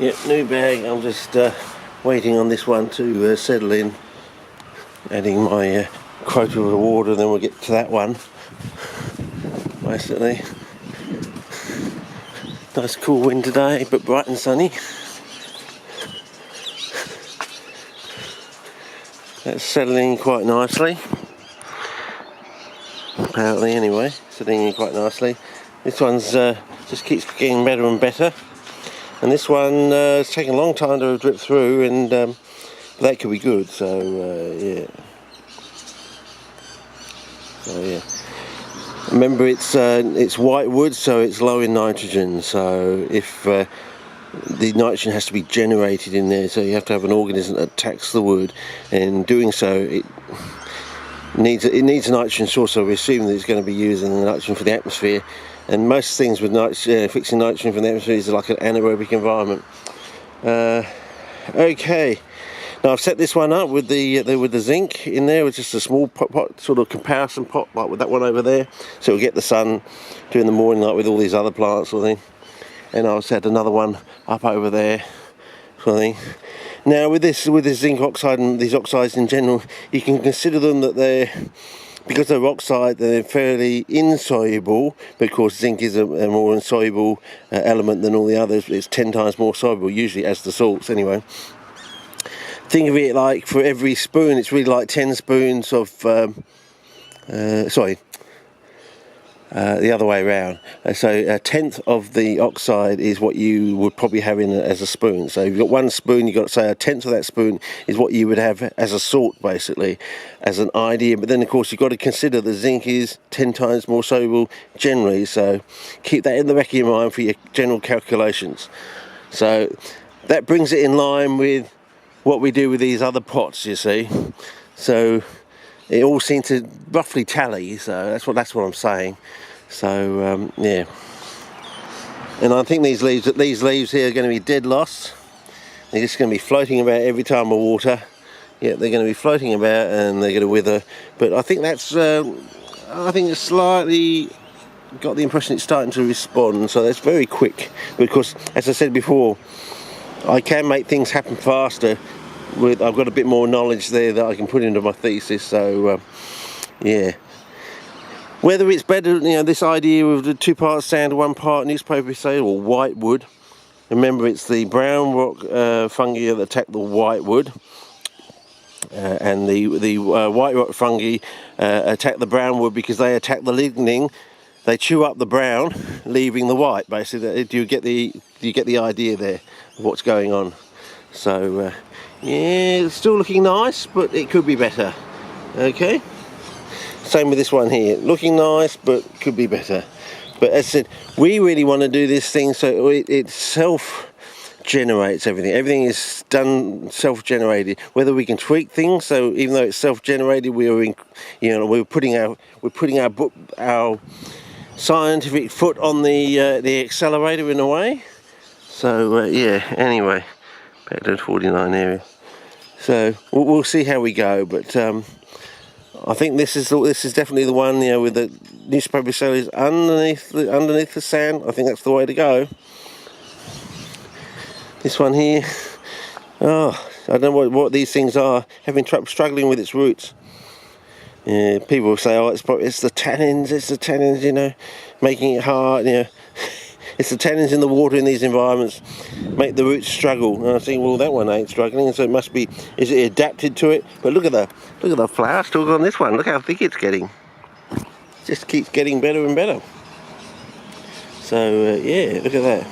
Yep, new bag. I'm just waiting on this one to settle in, adding my quota of the water, then we'll get to that one basically. Nice cool wind today, but bright and sunny. That's settling in quite nicely, apparently anyway, settling in quite nicely. This one's just keeps getting better and better, and this one it's taken a long time to drip through, and that could be good, so yeah. So yeah, remember it's white wood, so it's low in nitrogen, so if the nitrogen has to be generated in there, so you have to have an organism that attacks the wood, and doing so it needs a nitrogen source, so we assume that it's going to be using the nitrogen for the atmosphere, and most things with fixing nitrogen from the atmosphere is like an anaerobic environment. Okay, now I've set this one up with the zinc in there, with just a small pot, sort of comparison pot, like with that one over there, so it'll get the sun during the morning, like with all these other plants sort of thing. And I'll set another one up over there, sort of thing. Now with this zinc oxide and these oxides in general, you can consider them that because they're oxide, they're fairly insoluble, because zinc is a more insoluble element than all the others. It's 10 times more soluble, usually, as the salts anyway. Think of it like for every spoon, it's really like 10 spoons of, the other way around. So a tenth of the oxide is what you would probably have in as a spoon. So if you've got one spoon, you've got to say a tenth of that spoon is what you would have as a salt, basically, as an idea. But then of course you've got to consider the zinc is 10 times more soluble generally, so keep that in the back of your mind for your general calculations. So that brings it in line with what we do with these other pots, you see. So it all seems to roughly tally, so that's what I'm saying. So yeah, and I think these leaves here are going to be dead lost. They're just going to be floating about every time I water. Yeah, they're going to be floating about and they're going to wither. But I think that's I think it's slightly got the impression it's starting to respond. So that's very quick, because as I said before, I can make things happen faster. I've got a bit more knowledge there that I can put into my thesis, so yeah. Whether it's better, this idea of the 2 parts sand, 1 part newspaper say, or white wood. Remember, it's the brown rock fungi that attack the white wood, and the white rock fungi attack the brown wood because they attack the lignin. They chew up the brown, leaving the white. Basically, do you get the idea there of what's going on? So. Yeah, it's still looking nice, but it could be better. Okay, same with this one here, looking nice but could be better. But as I said, we really want to do this thing so it self-generates everything. Everything is done self-generated. Whether we can tweak things, so even though it's self-generated, we're putting our scientific foot on the accelerator in a way. So yeah. Anyway, back to the 49 area. So we'll see how we go, but I think this is definitely the one, with the newspaper cellulose underneath the sand. I think that's the way to go. This one here, I don't know what these things are. Having trouble struggling with its roots. Yeah, people will say, oh, it's the tannins, making it hard. It's the tannins in the water in these environments make the roots struggle. And I think, well, that one ain't struggling, so it must be. Is it adapted to it? But look at the flower stalk on this one. Look how thick it's getting. It just keeps getting better and better. So yeah, look at that.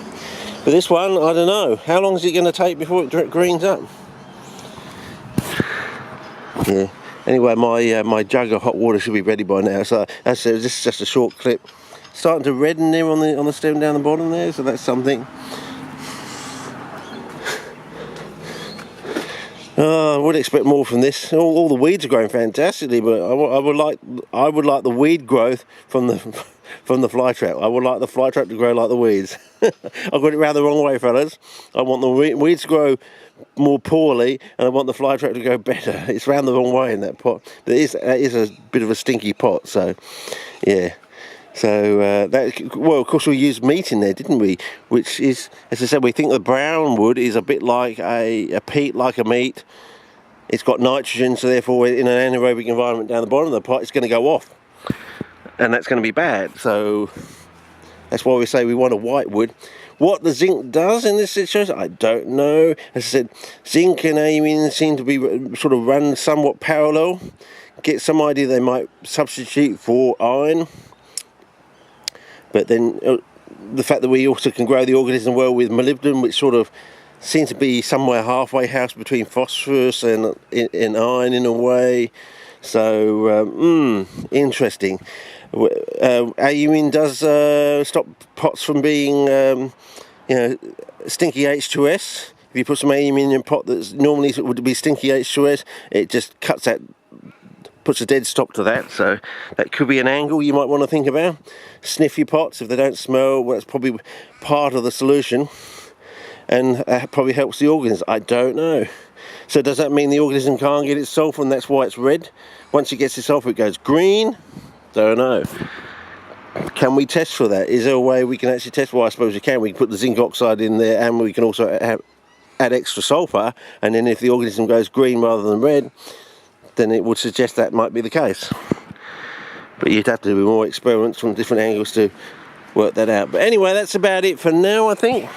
But this one, I don't know. How long is it going to take before it greens up? Yeah. Anyway, my jug of hot water should be ready by now. So this is just a short clip. Starting to redden there on the stem down the bottom there, so that's something. I would expect more from this. All the weeds are growing fantastically, but I would like the weed growth from the flytrap. I would like the flytrap to grow like the weeds. I've got it round the wrong way, fellas. I want the weeds to grow more poorly, and I want the flytrap to go better. It's round the wrong way in that pot. But it is a bit of a stinky pot, so yeah. So well, of course we used meat in there, didn't we? Which is, as I said, we think the brown wood is a bit like a peat, like a meat. It's got nitrogen, so therefore in an anaerobic environment down the bottom of the pot, it's going to go off. And that's going to be bad. So that's why we say we want a white wood. What the zinc does in this situation, I don't know. As I said, zinc and amine seem to be sort of run somewhat parallel. Get some idea they might substitute for iron. But then the fact that we also can grow the organism well with molybdenum, which sort of seems to be somewhere halfway house between phosphorus and iron in a way. So interesting. Amine does stop pots from being stinky H2S. If you put some amine in a pot that's normally would be stinky H2S, it just cuts that, puts a dead stop to that. So that could be an angle you might want to think about. Sniff your pots if they don't smell. Well, that's probably part of the solution, and probably helps the organism. I don't know. So does that mean the organism can't get its sulfur and that's why it's red? Once it gets its sulfur it goes green? Don't know. Can we test for that? Is there a way we can actually test? Well, I suppose we can. We can put the zinc oxide in there, and we can also add extra sulfur, and then if the organism goes green rather than red, then it would suggest that might be the case. But you'd have to do more experiments from different angles to work that out. But anyway, that's about it for now, I think.